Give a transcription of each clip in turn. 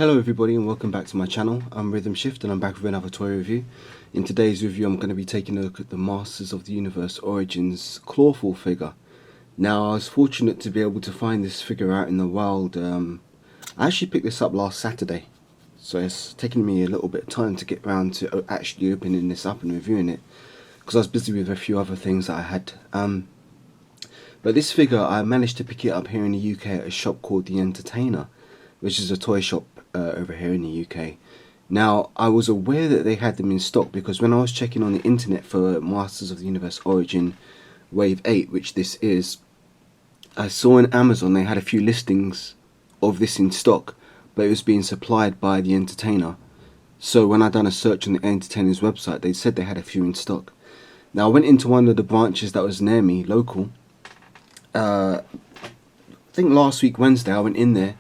Hello everybody and welcome back to my channel. I'm Rhythm Shift and I'm back with another toy review. In today's review I'm going to be taking a look at the Masters of the Universe Origins Clawful figure. Now I was fortunate to be able to find this figure out in the wild. I actually picked this up last Saturday, so it's taken me a little bit of time to get around to actually opening this up and reviewing it, because I was busy with a few other things that I had. But this figure, I managed to pick it up here in the UK at a shop called The Entertainer, which is a toy shop over here in the UK. Now, I was aware that they had them in stock because when I was checking on the internet for Masters of the Universe Origin Wave 8, which this is, I saw on Amazon they had a few listings of this in stock, but it was being supplied by The Entertainer. So when I done a search on The Entertainer's website, they said they had a few in stock. Now, I went into one of the branches that was near me, local. I think last week, Wednesday, I went in there.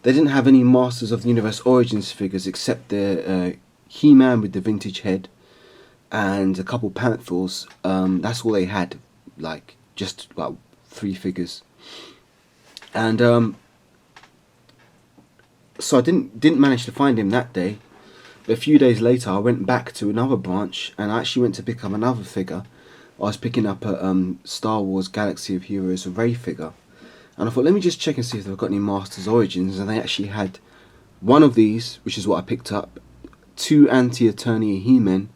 They didn't have any Masters of the Universe Origins figures except the He-Man with the vintage head and a couple Panthers. That's all they had, like just about 3 figures. And so I didn't manage to find him that day. But a few days later, I went back to another branch and I actually went to pick up another figure. I was picking up a Star Wars Galaxy of Heroes Rey figure. And I thought, let me just check and see if they've got any Masters Origins. And they actually had one of these, which is what I picked up, 2 Anti-Eternia He-Men,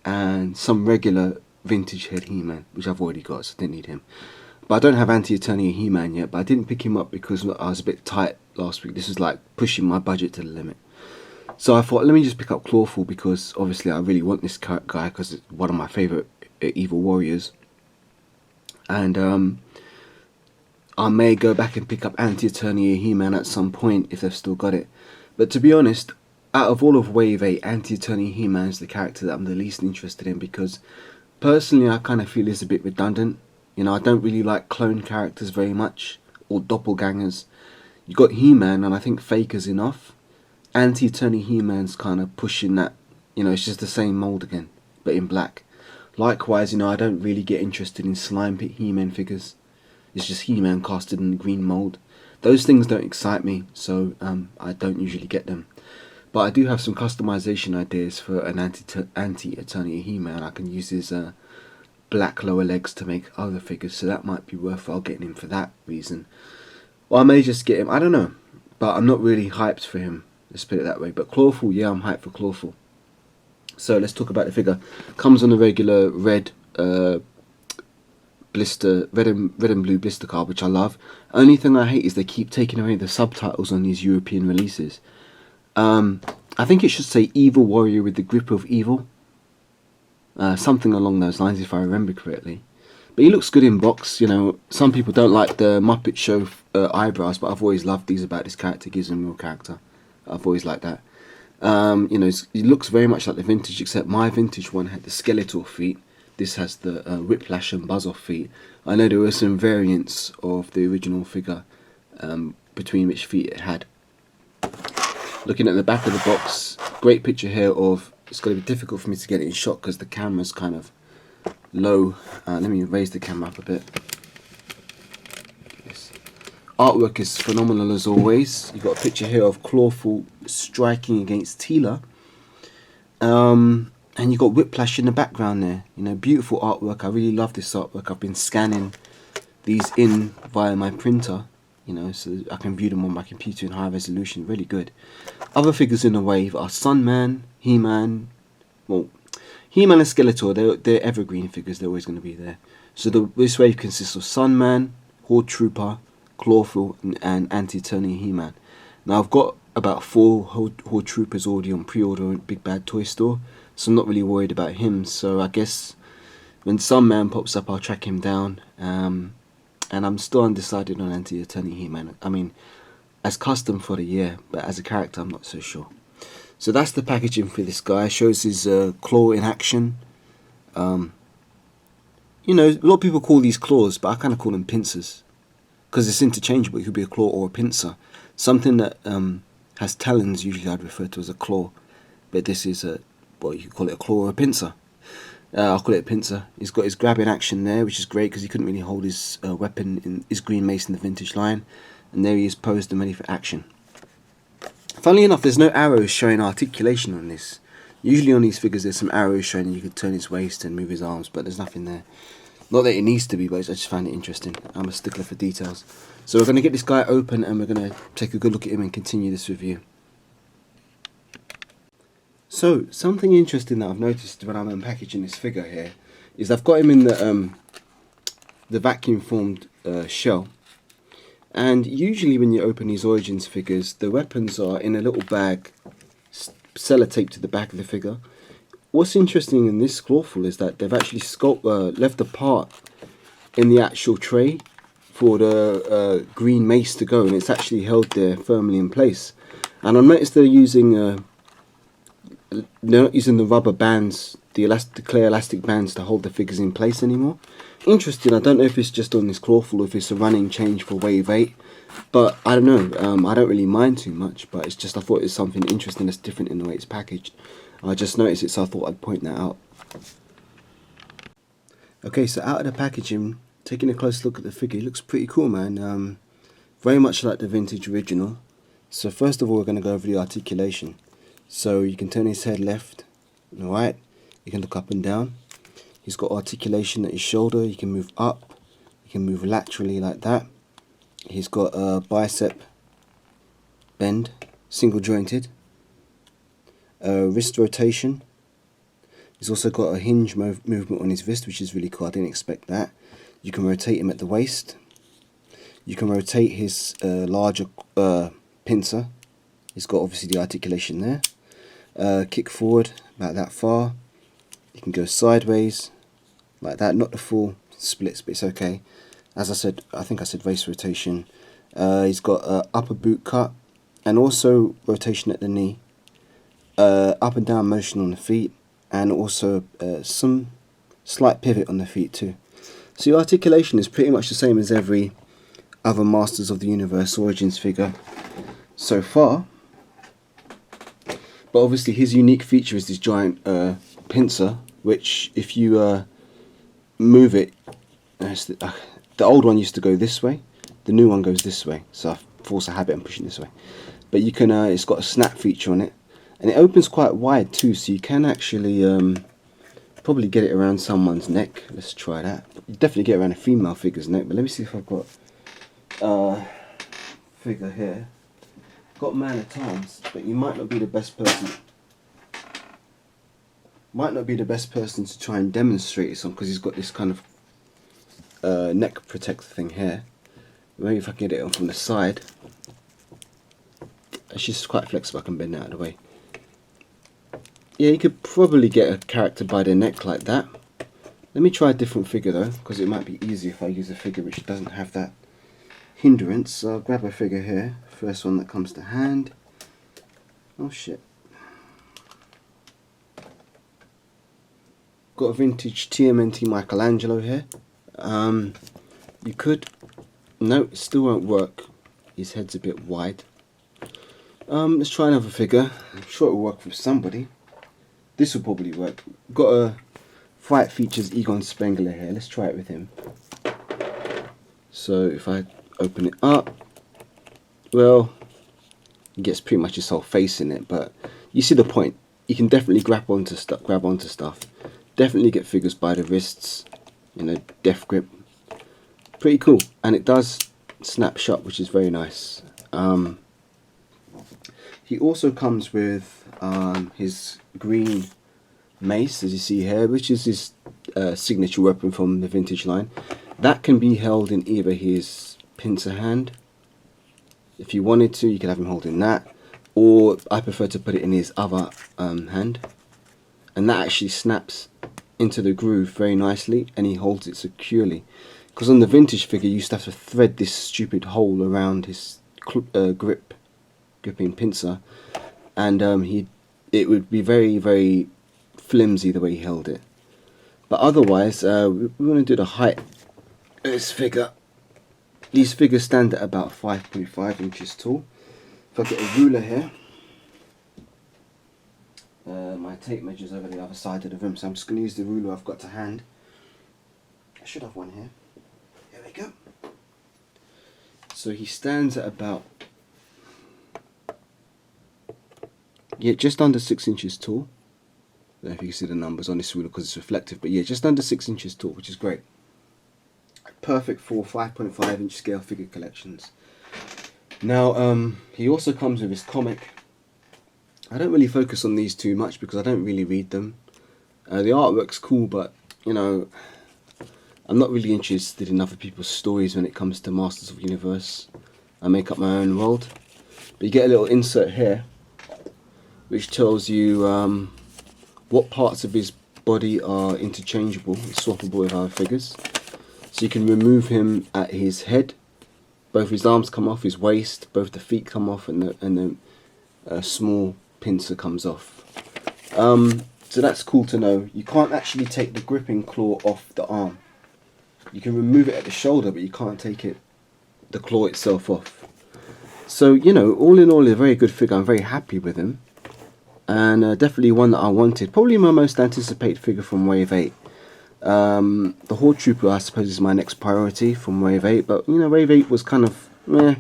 and some regular vintage head He-Man, which I've already got, so I didn't need him. But I don't have Anti-Eternia He-Man yet, but I didn't pick him up because I was a bit tight last week. This is like pushing my budget to the limit. So I thought, let me just pick up Clawful because obviously I really want this guy because it's one of my favourite evil warriors. And I may go back and pick up Anti-Eternia He-Man at some point if they've still got it. But to be honest, out of all of Wave 8, Anti-Eternia He-Man is the character that I'm the least interested in because personally I kind of feel he's a bit redundant. You know, I don't really like clone characters very much, or doppelgangers. You got He-Man and I think Faker's enough. Anti-Eternia He-Man's kind of pushing that, you know, it's just the same mould again, but in black. Likewise, you know, I don't really get interested in Slime Pit He-Man figures. It's just He-Man casted in the green mould. Those things don't excite me, so I don't usually get them. But I do have some customization ideas for an Anti-Eternia He-Man. I can use his black lower legs to make other figures, so that might be worthwhile getting him for that reason. Or I may just get him, I don't know. But I'm not really hyped for him, let's put it that way. But Clawful, yeah, I'm hyped for Clawful. So let's talk about the figure. Comes on the regular red blister, red and blue blister card, which I love. Only thing I hate is they keep taking away the subtitles on these European releases. I think it should say Evil Warrior with the Grip of Evil, something along those lines if I remember correctly. But he looks good in box. You know, some people don't like the Muppet Show eyebrows, but I've always loved these about this character. Gives him real character. I've always liked that. You know, he looks very much like the vintage, except my vintage one had the skeletal feet. This has the Whiplash and Buzz-Off feet. I know there were some variants of the original figure between which feet it had. Looking at the back of the box, great picture here of, it's going to be difficult for me to get it in shot because the camera's kind of low. Let me raise the camera up a bit. Yes. Artwork is phenomenal as always. You've got a picture here of Clawful striking against Teela. And you've got Whiplash in the background there. You know, beautiful artwork. I really love this artwork. I've been scanning these in via my printer, you know, so I can view them on my computer in high resolution. Really good. Other figures in the wave are Sunman, He-Man. Well, He-Man and Skeletor, they're evergreen figures. They're always going to be there. So this wave consists of Sunman, Horde Trooper, Clawful, and Anti-Eternia He-Man. Now I've got about 4 Horde Troopers already on pre-order at Big Bad Toy Store. So I'm not really worried about him. So I guess when Sunman pops up, I'll track him down. And I'm still undecided on Anti-Eternia He-Man. I mean, as custom for the year, but as a character, I'm not so sure. So that's the packaging for this guy. Shows his claw in action. You know, a lot of people call these claws, but I kind of call them pincers because it's interchangeable. It could be a claw or a pincer. Something that has talons, usually I'd refer to as a claw, but this is a, well, you could call it a claw or a pincer. I'll call it a pincer. He's got his grabbing action there, which is great because he couldn't really hold his weapon in his green mace in the vintage line. And there he is posed and ready for action. Funnily enough, there's no arrows showing articulation on this. Usually on these figures there's some arrows showing and you could turn his waist and move his arms, but there's nothing there. Not that it needs to be, but I just find it interesting. I'm a stickler for details. So we're going to get this guy open and we're going to take a good look at him and continue this review. So, something interesting that I've noticed when I'm unpackaging this figure here is I've got him in the vacuum formed shell. And usually when you open these Origins figures, the weapons are in a little bag, sellotaped to the back of the figure. What's interesting in this Clawful is that they've actually left a part in the actual tray for the green Mace to go, and it's actually held there firmly in place. And I've noticed they're not using the rubber bands, the clear elastic bands to hold the figures in place anymore. Interesting. I don't know if it's just on this Clawful or if it's a running change for Wave 8, but I don't know. I don't really mind too much, but it's just I thought it was something interesting that's different in the way it's packaged. I just noticed it, so I thought I'd point that out. Okay, so out of the packaging, taking a close look at the figure, it looks pretty cool, man. Very much like the vintage original. So first of all, we're going to go over the articulation. So you can turn his head left and right. You can look up and down. He's got articulation at his shoulder. You can move up. You can move laterally like that. He's got a bicep bend, single jointed. Wrist rotation. He's also got a hinge movement on his wrist, which is really cool. I didn't expect that. You can rotate him at the waist. You can rotate his larger pincer. He's got obviously the articulation there. Kick forward about that far. You can go sideways like that. Not the full splits, but it's okay. As I said, I think I said waist rotation. He's got upper boot cut and also rotation at the knee. Up and down motion on the feet, and also some slight pivot on the feet too. So your articulation is pretty much the same as every other Masters of the Universe Origins figure so far, but obviously his unique feature is this giant pincer, which if you move it, the old one used to go this way, the new one goes this way, so I force a habit and pushing this way. But you can, it's got a snap feature on it. And it opens quite wide too, so you can actually probably get it around someone's neck. Let's try that. You definitely get it around a female figure's neck, but let me see if I've got a figure here. Got Man at Arms, but you might not be the best person. Might not be the best person to try and demonstrate this on, because he's got this kind of neck protector thing here. Maybe if I can get it on from the side. It's just quite flexible, I can bend it out of the way. Yeah, you could probably get a character by their neck like that. Let me try a different figure though, because it might be easier if I use a figure which doesn't have that hindrance. So I'll grab a figure here, first one that comes to hand. Oh shit. Got a vintage TMNT Michelangelo here. You could... No, it still won't work. His head's a bit wide. Let's try another figure. I'm sure it will work for somebody. This will probably work. Got a Fight Features Egon Spengler here. Let's try it with him. So if I open it up, well, he gets pretty much his whole face in it. But you see the point. You can definitely grab onto stuff. Definitely get figures by the wrists. You know, death grip. Pretty cool, and it does snap shut, which is very nice. He also comes with his green mace, as you see here, which is his signature weapon from the vintage line. That can be held in either his pincer hand. If you wanted to, you could have him holding that, or I prefer to put it in his other hand, and that actually snaps into the groove very nicely, and he holds it securely. Because on the vintage figure, you used to have to thread this stupid hole around his gripping pincer, and it would be very, very flimsy the way he held it. But otherwise, we want to do the height of this figure. These figures stand at about 5.5 inches tall. If I get a ruler here, my tape measures over the other side of the room, so I'm just going to use the ruler I've got to hand. I should have one here. There we go. So he stands at about Yeah, just under 6 inches tall. I don't know if you can see the numbers on this ruler because it's reflective, but yeah, just under 6 inches tall, which is great. Perfect for 5.5-inch scale figure collections. Now, he also comes with his comic. I don't really focus on these too much because I don't really read them. The artwork's cool, but you know, I'm not really interested in other people's stories when it comes to Masters of the Universe. I make up my own world. But you get a little insert here, which tells you what parts of his body are interchangeable and swappable with other figures. So you can remove him at his head. Both his arms come off, his waist, both the feet come off, and the small pincer comes off. So that's cool to know. You can't actually take the gripping claw off the arm. You can remove it at the shoulder, but you can't take the claw itself off. So, you know, all in all, a very good figure. I'm very happy with him. And definitely one that I wanted. Probably my most anticipated figure from Wave 8. The Horde Trooper, I suppose, is my next priority from Wave 8. But, you know, Wave 8 was kind of meh.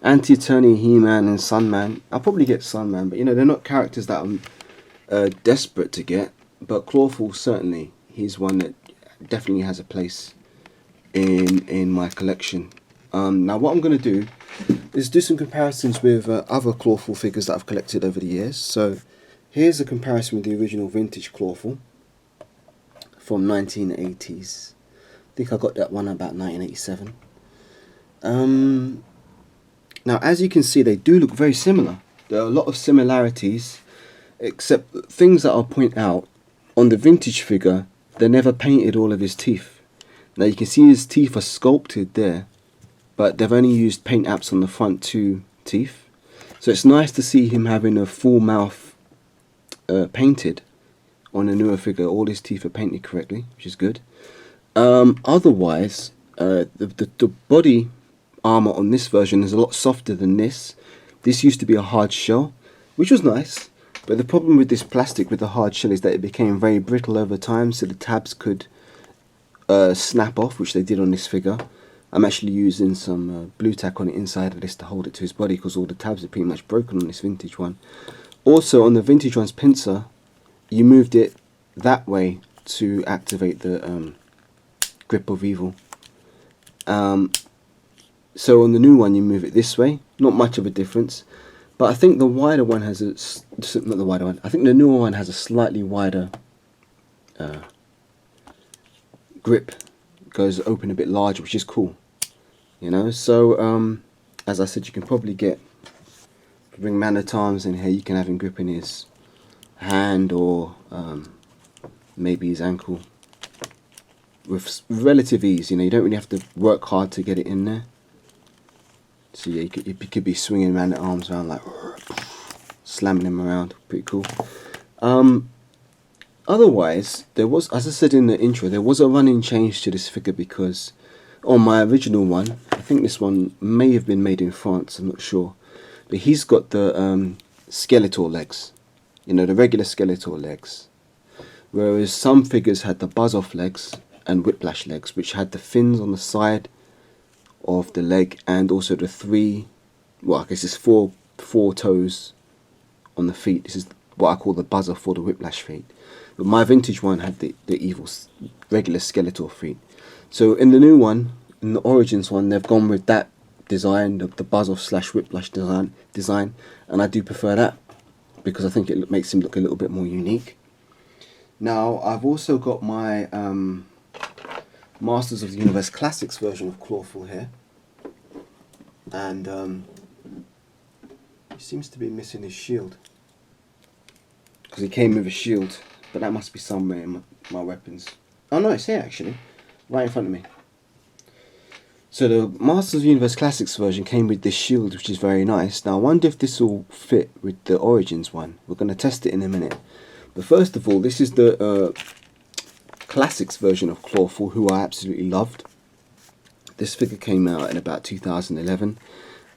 Anti-Attorney, He-Man and Sunman. I'll probably get Sunman, but, you know, they're not characters that I'm desperate to get. But Clawful, certainly, he's one that definitely has a place in my collection. Now what I'm going to do is do some comparisons with other Clawful figures that I've collected over the years. So here's a comparison with the original vintage Clawful from 1980s. I think I got that one about 1987. Now as you can see, they do look very similar. There are a lot of similarities, except things that I'll point out. On the vintage figure, they never painted all of his teeth. Now you can see his teeth are sculpted there, but they've only used paint apps on the front 2 teeth. So it's nice to see him having a full mouth painted on a newer figure. All his teeth are painted correctly, which is good. Otherwise, the body armor on this version is a lot softer than this. This used to be a hard shell, which was nice. But the problem with this plastic with the hard shell is that it became very brittle over time, so the tabs could snap off, which they did on this figure. I'm actually using some blue tack on the inside of this to hold it to his body because all the tabs are pretty much broken on this vintage one. Also on the vintage one's pincer, you moved it that way to activate the grip of evil. So on the new one you move it this way, not much of a difference. But I think the wider one has not the wider one, I think the newer one has a slightly wider grip. Goes open a bit larger, which is cool, you know. So as I said, you can probably get, if you bring Man at Arms in here, you can have him gripping his hand or maybe his ankle with relative ease. You know, you don't really have to work hard to get it in there. So yeah, you could be swinging Man at Arms around like slamming him around, pretty cool. Otherwise, there was, as I said in the intro, there was a running change to this figure because on my original one, I think this one may have been made in France, I'm not sure, but he's got the Skeletor legs, you know, the regular Skeletor legs, whereas some figures had the Buzz-Off legs and Whiplash legs, which had the fins on the side of the leg and also the I guess it's four toes on the feet. This is what I call the Buzz-Off or the Whiplash feet. But my vintage one had the evil regular Skeletor feet. So in the new one, in the Origins one, they've gone with that design, the Buzz-Off / Whiplash design, and I do prefer that because I think it makes him look a little bit more unique. Now I've also got my Masters of the Universe Classics version of Clawful here, and he seems to be missing his shield because he came with a shield. But that must be somewhere in my weapons. Oh no, it's here actually, right in front of me. So the Masters of the Universe Classics version came with this shield, which is very nice. Now I wonder if this will fit with the Origins one. We're going to test it in a minute. But first of all, this is the Classics version of Clawful, who I absolutely loved. This figure came out in about 2011.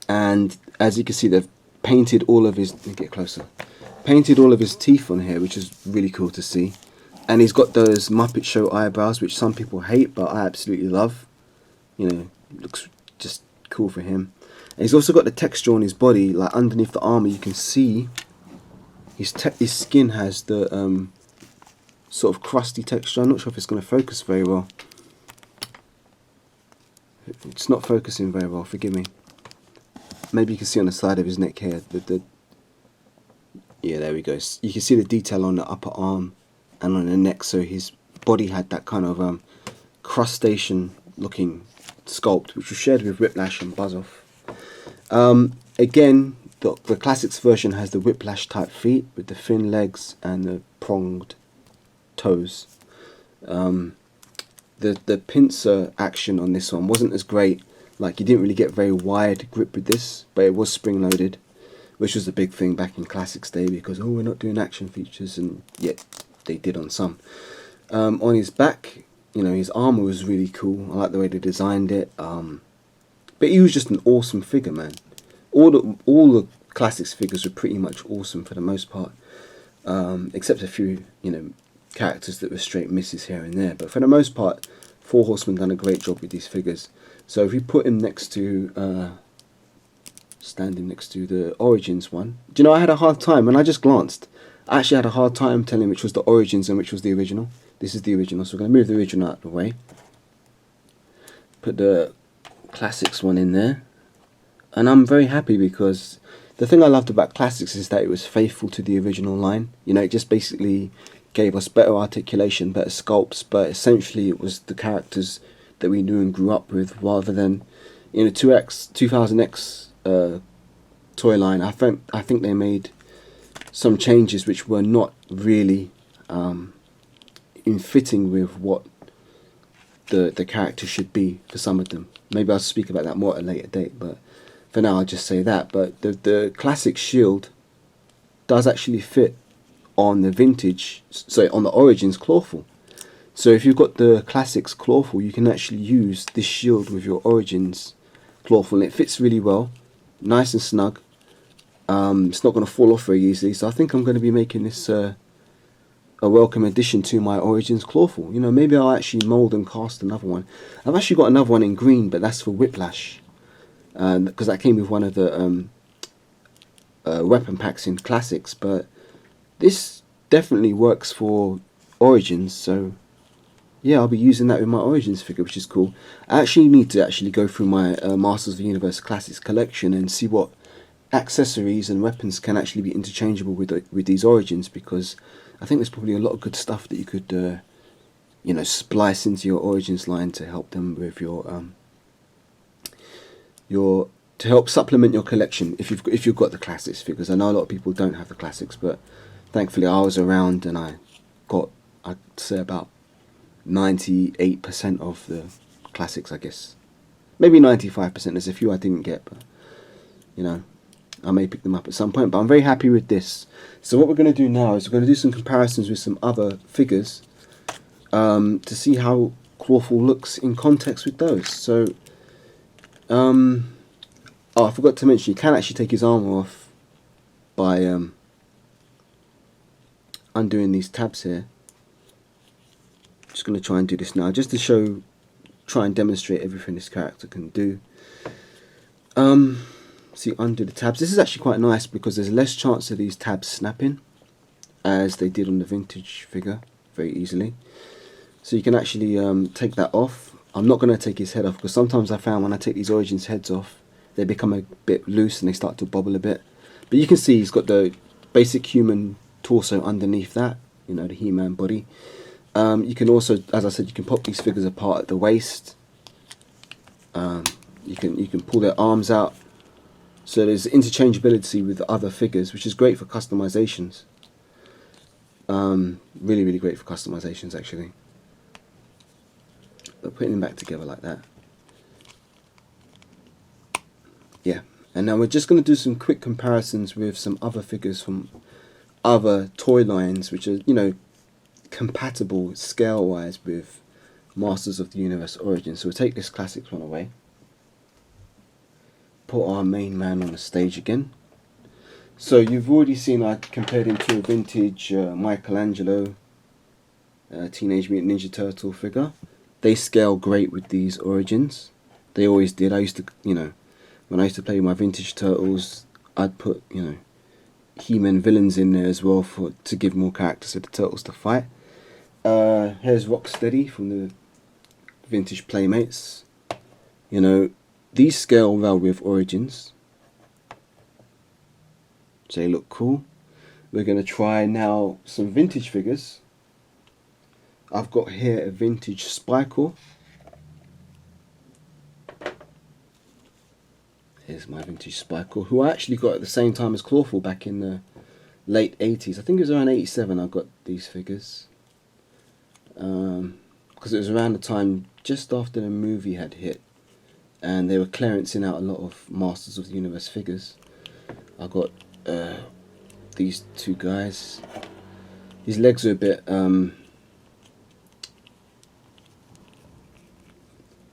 And as you can see, they've painted all of his... Let me get closer. Painted all of his teeth on here, which is really cool to see. And he's got those Muppet Show eyebrows, which some people hate, but I absolutely love. You know, looks just cool for him. And he's also got the texture on his body, like underneath the armor you can see his skin has the sort of crusty texture. I'm not sure if it's going to focus very well. It's not focusing very well, forgive me. Maybe you can see on the side of his neck here, yeah, there we go. You can see the detail on the upper arm and on the neck, so his body had that kind of crustacean looking sculpt, which was shared with Whiplash and Buzz Off. Again, the Classics version has the Whiplash type feet with the thin legs and the pronged toes. The pincer action on this one wasn't as great. Like, you didn't really get very wide grip with this, but it was spring loaded, which was a big thing back in Classics day, because we're not doing action features, and yet they did on some. On his back, his armor was really cool. I like the way they designed it. But he was just an awesome figure, man. All the Classics figures were pretty much awesome for the most part, except a few characters that were straight misses here and there. But for the most part, Four Horsemen done a great job with these figures. So if we put him next to, standing next to the Origins one, do you know, I had a hard time when I just glanced. I actually had a hard time telling which was the Origins and which was the original. This is the original, so we're going to move the original out of the way. Put the Classics one in there. And I'm very happy, because the thing I loved about Classics is that it was faithful to the original line. It just basically gave us better articulation, better sculpts, but essentially it was the characters that we knew and grew up with, rather than 2000X toy line. I think they made some changes which were not really in fitting with what the character should be for some of them. Maybe I'll speak about that more at a later date, but for now I'll just say that. But the classic shield does actually fit on the vintage, on the Origins Clawful. So if you've got the Classics Clawful, you can actually use this shield with your Origins Clawful, and it fits really well, nice and snug. It's not going to fall off very easily, so I think I'm going to be making this a welcome addition to my Origins Clawful. Maybe I'll actually mould and cast another one. I've actually got another one in green, but that's for Whiplash, because that came with one of the weapon packs in Classics. But this definitely works for Origins, so yeah, I'll be using that with my Origins figure, which is cool. I actually need to go through my Masters of the Universe Classics collection and see what accessories and weapons can actually be interchangeable with these Origins, because I think there's probably a lot of good stuff that you could splice into your Origins line to help them with to help supplement your collection if you've got the Classics figures. I know a lot of people don't have the Classics, but thankfully I was around and I got, I'd say, about 98% of the Classics, I guess. Maybe 95%. There's a few I didn't get, but I may pick them up at some point. But I'm very happy with this. So what we're going to do now is we're going to do some comparisons with some other figures to see how Clawful looks in context with those. So oh, I forgot to mention, you can actually take his armor off by undoing these tabs here. Just going to try and do this now, just to try and demonstrate everything this character can do. So you undo the tabs. This is actually quite nice, because there's less chance of these tabs snapping, as they did on the vintage figure, very easily. So you can actually take that off. I'm not going to take his head off, because sometimes I found when I take these Origins heads off, they become a bit loose and they start to bobble a bit. But you can see he's got the basic human torso underneath that, the He-Man body. You can also, as I said, you can pop these figures apart at the waist. You can pull their arms out. So there's interchangeability with other figures, which is great for customizations. Really, really great for customizations, actually. But putting them back together like that. Yeah. And now we're just going to do some quick comparisons with some other figures from other toy lines, which are, compatible scale-wise with Masters of the Universe Origins. So we'll take this Classics one away. Put our main man on the stage again. So you've already seen I compared him to a vintage Michelangelo Teenage Mutant Ninja Turtle figure. They scale great with these Origins. They always did. I used to, when I used to play with my vintage turtles, I'd put, He-Man villains in there as well to give more characters to the Turtles to fight. Here's Rocksteady from the vintage Playmates. You know, these scale well with Origins. So they look cool. We're going to try now some vintage figures. I've got here a vintage Spycore. Here's my vintage Spycore, who I actually got at the same time as Clawful back in the late 80s. I think it was around 87 I got these figures. Because it was around the time just after the movie had hit. And they were clearancing out a lot of Masters of the Universe figures. I got these two guys. His legs are a bit...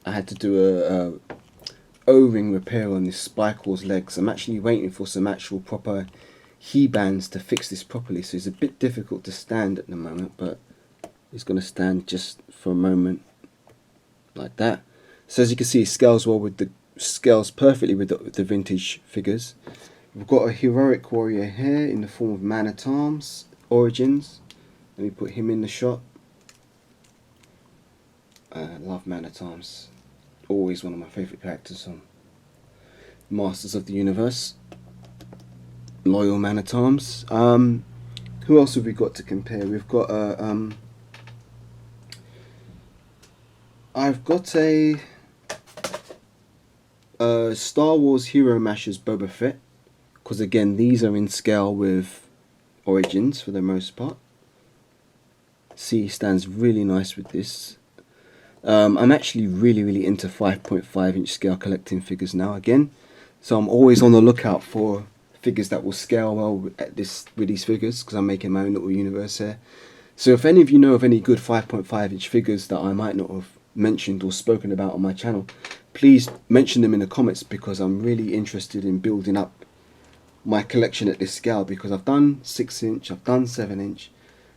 I had to do a O-ring repair on this Spycore's legs. I'm actually waiting for some actual proper he-bands to fix this properly, so it's a bit difficult to stand at the moment, but it's going to stand just for a moment like that. So as you can see, it scales perfectly with the vintage figures. We've got a heroic warrior here in the form of Man-at-Arms, Origins. Let me put him in the shot. I love Man-at-Arms. Always one of my favourite characters on Masters of the Universe. Loyal Man-at-Arms. Who else have we got to compare? We've got I've got a Star Wars Hero Mashers Boba Fett, because again these are in scale with Origins for the most part. See, he stands really nice with this. I'm actually really into 5.5 inch scale collecting figures now again, so I'm always on the lookout for figures that will scale well with these figures, because I'm making my own little universe here. So if any of you know of any good 5.5 inch figures that I might not have mentioned or spoken about on my channel, please mention them in the comments, because I'm really interested in building up my collection at this scale, because I've done 6 inch, I've done 7 inch.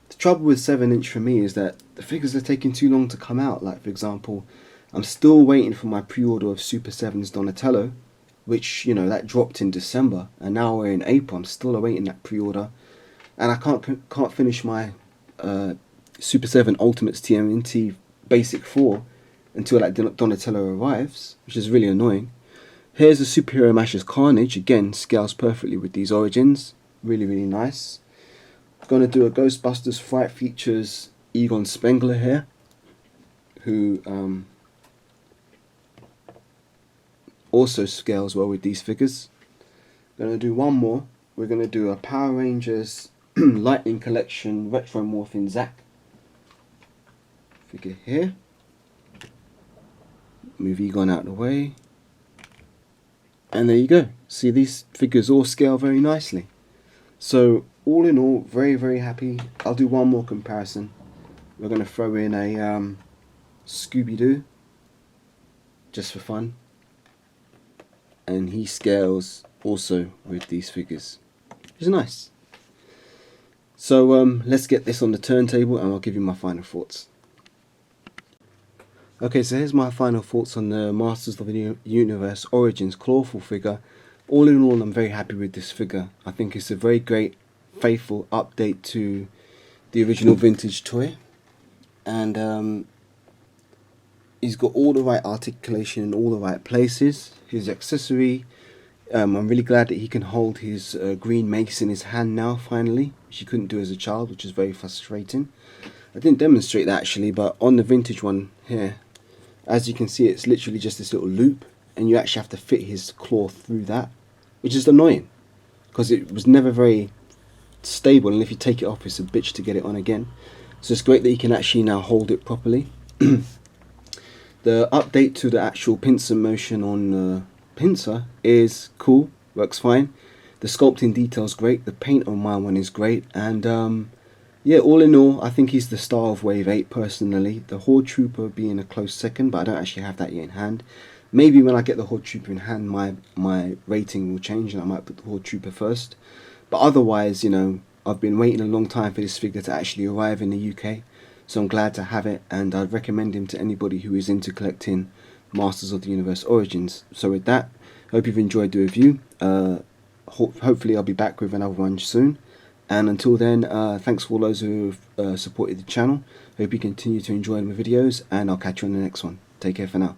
The trouble with 7 inch for me is that the figures are taking too long to come out. Like for example, I'm still waiting for my pre-order of Super 7's Donatello, which, you know, that dropped in December, and now we're in April. I'm still awaiting that pre-order, and I can't finish my Super 7 Ultimates TMNT Basic 4 until that Donatello arrives, which is really annoying. Here's the Superhero Mashers Carnage. Again, scales perfectly with these Origins. Really nice. Going to do a Ghostbusters Fright Features Egon Spengler here, who also scales well with these figures. Going to do one more. We're going to do a Power Rangers Lightning Collection Retro Morphin Zack figure here. Move Egon out of the way, and there you go. See, these figures all scale very nicely. So all in all, very happy. I'll do one more comparison. We're going to throw in a Scooby-Doo just for fun, and he scales also with these figures, which is nice. So let's get this on the turntable and I'll give you my final thoughts. Okay, so here's my final thoughts on the Masters of the Universe Origins Clawful figure. All in all, I'm very happy with this figure. I think it's a very great, faithful update to the original vintage toy. And he's got all the right articulation in all the right places. His accessory, I'm really glad that he can hold his green mace in his hand now, finally, which he couldn't do as a child, which is very frustrating. I didn't demonstrate that actually, but on the vintage one here, as you can see, it's literally just this little loop, and you actually have to fit his claw through that, which is annoying, because it was never very stable, and if you take it off, it's a bitch to get it on again. So it's great that you can actually now hold it properly. The update to the actual pincer motion on Pincer is cool, works fine. The sculpting detail's great, the paint on my one is great, and yeah, all in all, I think he's the star of Wave 8 personally. The Horde Trooper being a close second, but I don't actually have that yet in hand. Maybe when I get the Horde Trooper in hand, my rating will change and I might put the Horde Trooper first. But otherwise, you know, I've been waiting a long time for this figure to actually arrive in the UK. So I'm glad to have it, and I'd recommend him to anybody who is into collecting Masters of the Universe Origins. So with that, I hope you've enjoyed the review. hopefully I'll be back with another one soon. And until then, thanks for all those who have supported the channel. Hope you continue to enjoy my videos, and I'll catch you on the next one. Take care for now.